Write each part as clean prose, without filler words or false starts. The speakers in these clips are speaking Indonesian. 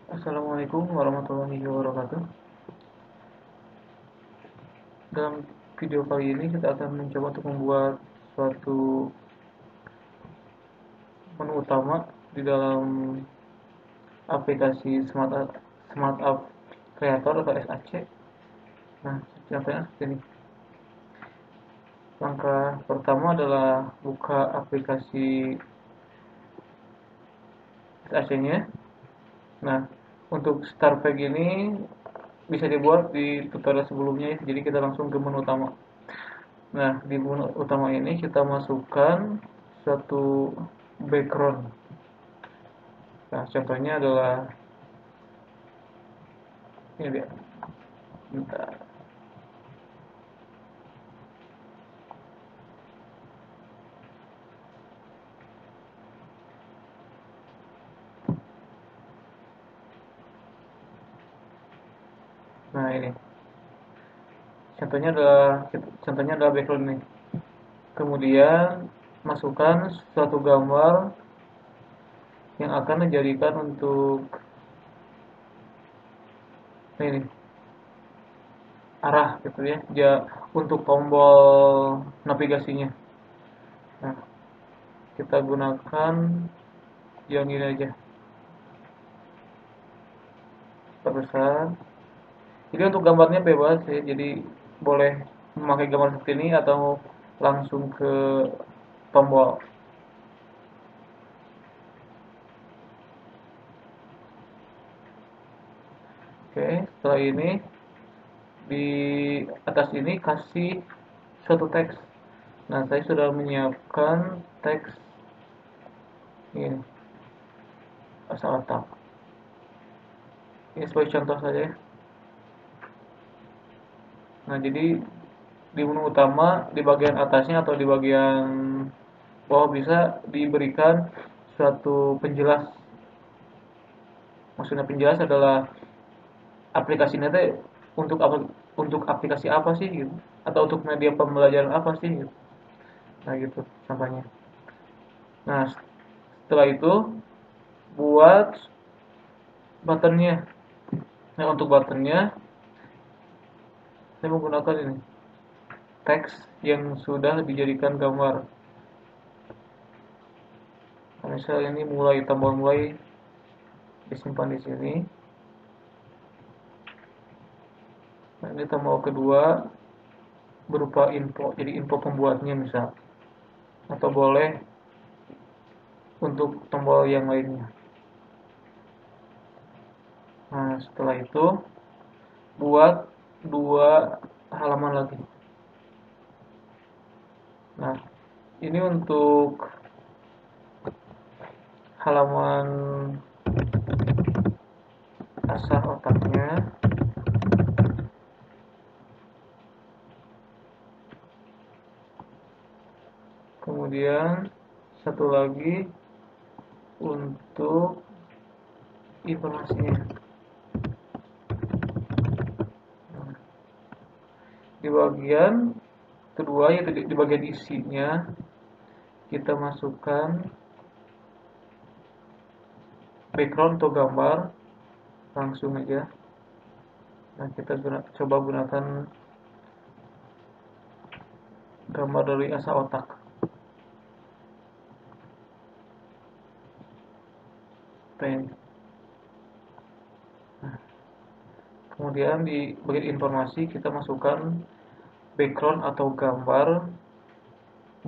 Assalamualaikum warahmatullahi wabarakatuh. Dalam video kali ini kita akan mencoba untuk membuat suatu menu utama di dalam aplikasi Smart App Creator atau SAC. Nah, contohnya seperti ini. Langkah pertama adalah buka aplikasi SAC-nya. Nah, untuk start page ini bisa dibuat di tutorial sebelumnya, jadi kita langsung ke menu utama. Nah, di menu utama ini kita masukkan suatu background. Nah, contohnya adalah ini dia. Bentar. Nah, ini. Contohnya adalah background ini. Kemudian masukkan suatu gambar yang akan dijadikan untuk ini arah gitu ya, untuk tombol navigasinya. Nah, kita gunakan yang ini aja, perbesar. Jadi untuk gambarnya bebas ya, jadi boleh memakai gambar seperti ini atau langsung ke tombol. Oke, setelah ini di atas ini kasih suatu teks. Nah, saya sudah menyiapkan teks ini, asal otak. Ini sebagai contoh saja ya. Nah, jadi di menu utama di bagian atasnya atau di bagian bawah bisa diberikan suatu penjelas. Maksudnya penjelas adalah aplikasi nanti untuk aplikasi apa sih gitu, atau untuk media pembelajaran apa sih gitu. Nah, gitu contohnya. Nah, setelah itu buat buttonnya. Nah, untuk buttonnya saya menggunakan ini teks yang sudah dijadikan gambar. Nah, misalnya ini tombol mulai disimpan di sini. Nah, ini tombol kedua berupa info, jadi info pembuatnya misal, atau boleh untuk tombol yang lainnya. Nah, setelah itu buat dua halaman lagi. Nah, ini untuk halaman asal otaknya. Kemudian satu lagi untuk informasinya. Nah, di bagian kedua yaitu di bagian isinya kita masukkan background atau gambar langsung aja. Nah, kita coba gunakan gambar dari asa otak. Nah, kemudian di bagian informasi kita masukkan background atau gambar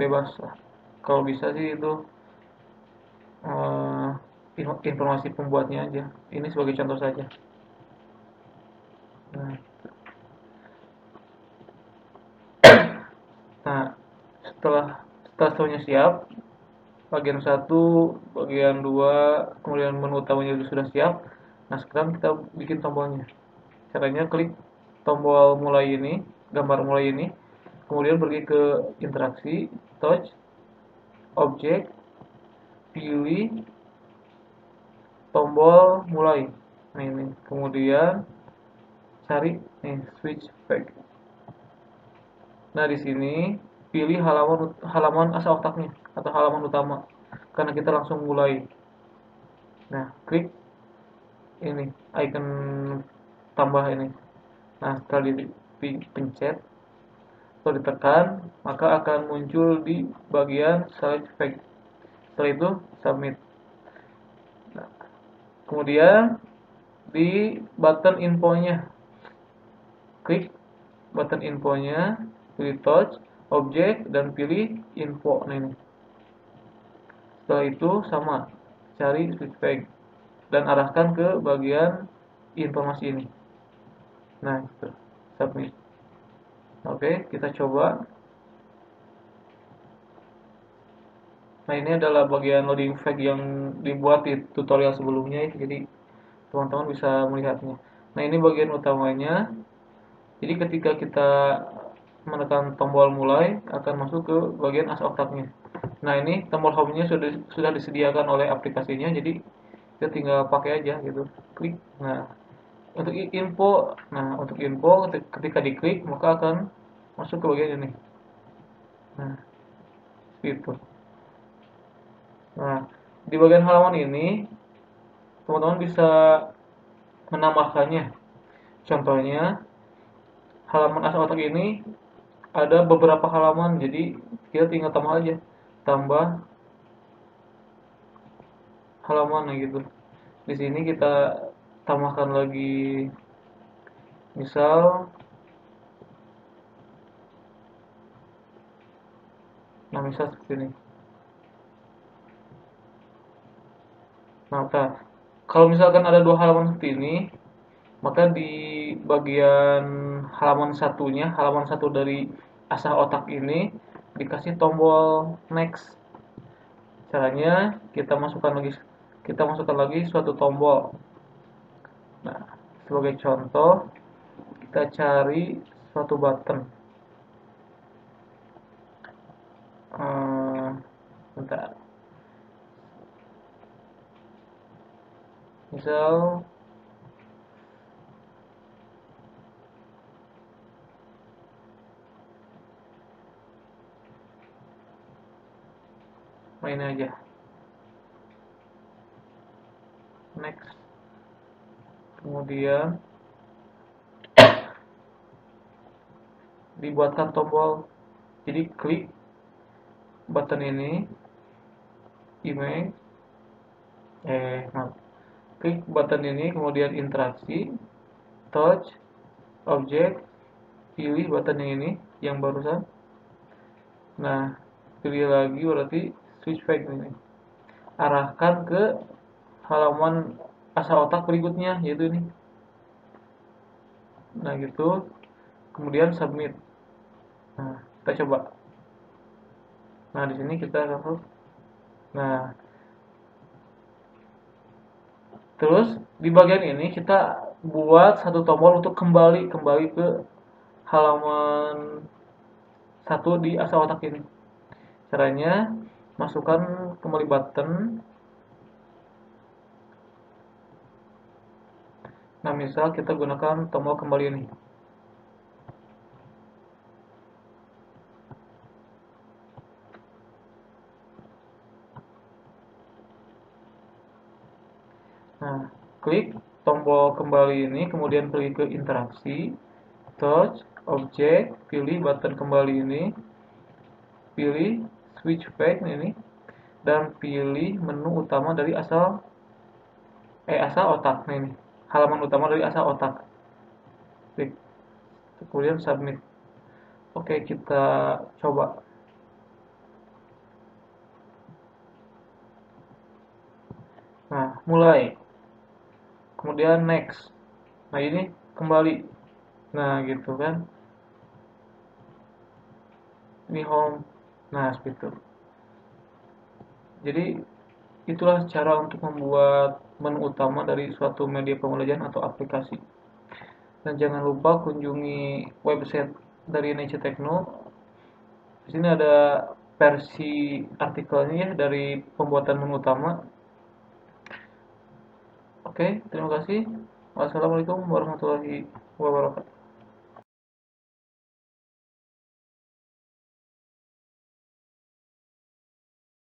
bebas lah. Kalau bisa sih itu eh, informasi pembuatnya aja. Ini sebagai contoh saja. Nah, nah setelah semuanya siap, bagian satu, bagian dua, kemudian menu utamanya sudah siap. Nah, sekarang kita bikin tombolnya. Caranya klik tombol mulai ini, gambar mulai ini, kemudian pergi ke interaksi, touch, objek, pilih tombol mulai. Nah, ini. Kemudian cari nih switch back. Nah, di sini pilih halaman halaman asa otaknya atau halaman utama karena kita langsung mulai. Nah, klik ini icon tambah ini. Nah, setelah dipencet atau ditekan, maka akan muncul di bagian select flag. Setelah itu submit. Nah, kemudian di button infonya, klik button infonya, pilih touch, object, dan pilih info. Nah, ini. Setelah itu sama, cari switch flag dan arahkan ke bagian informasi ini. Nah, gitu. Submit. Oke, kita coba. Nah, ini adalah bagian loading flag yang dibuat di tutorial sebelumnya ya. Jadi teman-teman bisa melihatnya. Nah, ini bagian utamanya. Jadi ketika kita menekan tombol mulai akan masuk ke bagian asa otaknya. Nah, ini tombol home-nya sudah disediakan oleh aplikasinya, jadi kita tinggal pakai aja gitu. Klik. Nah, untuk info ketika diklik maka akan masuk ke bagian ini. Nah, itu. Nah, di bagian halaman ini teman-teman bisa menambahkannya. Contohnya, halaman asa otak ini ada beberapa halaman, jadi kita tinggal tambah aja, tambah halaman nah gitu. Di sini kita tambahkan lagi, misal, nah misal seperti ini. Nah, kalau misalkan ada dua halaman seperti ini, maka di bagian halaman satunya, halaman satu dari asah otak ini dikasih tombol next. Caranya kita masukkan lagi suatu tombol. Nah, sebagai contoh kita cari suatu button. Bentar. Misal main aja. Next. Kemudian dibuatkan tombol. Jadi klik button ini, image, maaf. Klik button ini, kemudian interaksi, touch, object, pilih button yang ini, yang barusan. Nah, pilih lagi berarti switch back ini. Arahkan ke halaman asa otak berikutnya, yaitu ini. Nah, gitu. Kemudian submit. Nah, kita coba. Nah, di sini kita langsung. Nah, terus di bagian ini kita buat satu tombol untuk kembali ke halaman satu di asa otak ini. Caranya masukkan kembali button. Nah, misal kita gunakan tombol kembali ini. Nah, klik tombol kembali ini, kemudian pergi ke interaksi, touch, object, pilih button kembali ini, pilih switch back ini, dan pilih menu utama dari asa otak. Nah, ini halaman utama dari asa otak. Klik, kemudian submit. Oke, kita coba. Nah, mulai. Kemudian next. Nah, ini kembali. Nah, gitu kan. Ini home. Nah, seperti itu. Jadi, itulah cara untuk membuat menu utama dari suatu media pembelajaran atau aplikasi. Dan jangan lupa kunjungi website dari Nature Techno. Di sini ada versi artikelnya ya dari pembuatan menu utama. Oke, terima kasih. Wassalamualaikum warahmatullahi wabarakatuh.